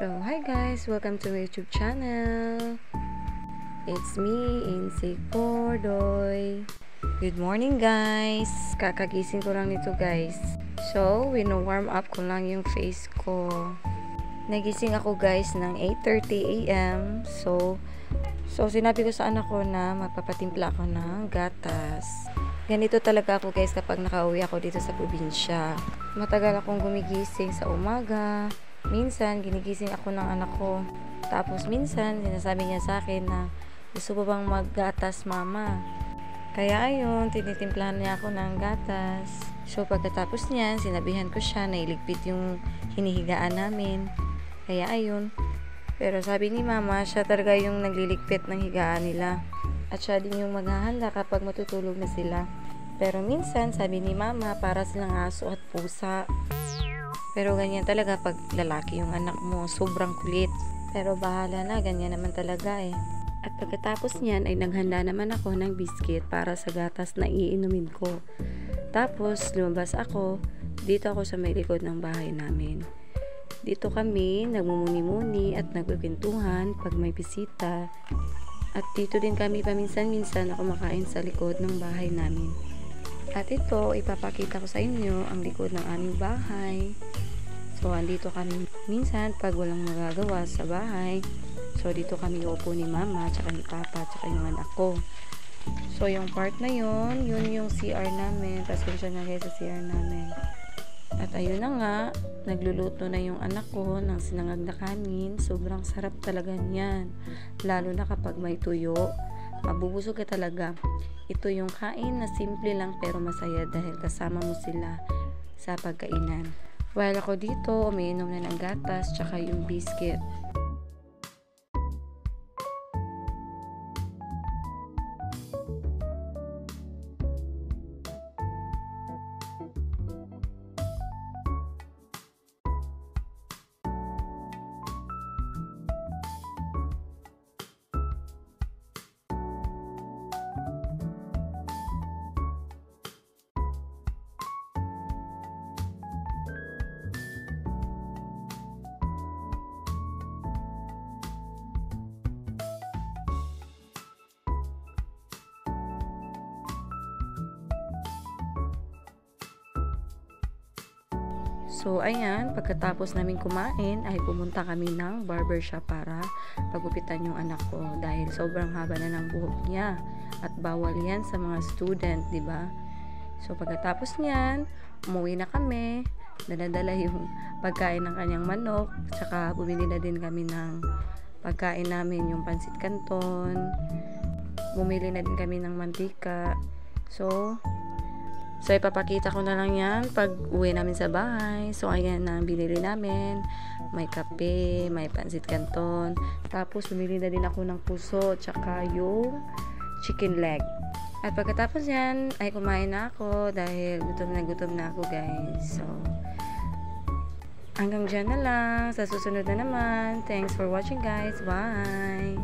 So, hi guys! Welcome to my YouTube channel. It's me, Insig Bordoy. Good morning guys! Kakagising ko lang nito guys. So, wino-warm up ko lang yung face ko. Nagising ako guys ng 8:30 AM. So sinabi ko sa anak ko na magpapatimpla ako ng gatas. Ganito talaga ako guys kapag nakauwi ako dito sa probinsya. Matagal akong gumigising sa umaga. Minsan, ginigising ako ng anak ko. Tapos minsan, sinasabi niya sa akin na gusto mo bang maggatas mama? Kaya ayun, tinitimplahan niya ako ng gatas. So pagkatapos niyan, sinabihan ko siya na iligpit yung hinihigaan namin. Kaya ayun. Pero sabi ni mama, siya talaga yung nagliligpit ng higaan nila. At siya din yung maghahanda kapag matutulog na sila. Pero minsan, sabi ni mama, para silang aso at pusa. Pero ganyan talaga pag lalaki yung anak mo, sobrang kulit. Pero bahala na, ganyan naman talaga eh. At pagkatapos niyan ay naghanda naman ako ng biscuit para sa gatas na iinumin ko. Tapos lumabas ako, dito ako sa may likod ng bahay namin. Dito kami nagmumuni-muni at nagpipintuhan pag may bisita. At dito din kami paminsan-minsan na kumakain sa likod ng bahay namin. At ito, ipapakita ko sa inyo ang likod ng aming bahay. So, andito kami minsan pag walang magagawa sa bahay. So, dito kami upo ni mama, tsaka ni papa, tsaka yung anak ko. So, yung part na yun yung CR namin. Pasensya na kayo sa CR namin. At ayun na nga, nagluluto na yung anak ko ng sinangag na kanin. Sobrang sarap talaga niyan. Lalo na kapag may tuyo. Mabubusog ka talaga. Ito yung kain na simple lang pero masaya dahil kasama mo sila sa pagkainan. While ako dito, umiinom na ng gatas tsaka yung biscuit. So, ayan, pagkatapos namin kumain, ay pumunta kami ng barbershop para pagupitan yung anak ko dahil sobrang haba na ng buhok niya at bawal yan sa mga student, di ba? So, pagkatapos niyan, umuwi na kami, daladala yung pagkain ng kanyang manok, tsaka bumili na din kami ng pagkain namin, yung pansit canton, bumili na din kami ng mantika. So, ipapakita ko na lang yan pag uwi namin sa bahay. So, ayan na binili namin. May kape, may pansit canton. Tapos, bumili na din ako ng puso, tsaka yung chicken leg. At pagkatapos yan, ay kumain na ako dahil gutom na ako guys. So, hanggang dyan na lang. Sa susunod na naman. Thanks for watching guys. Bye!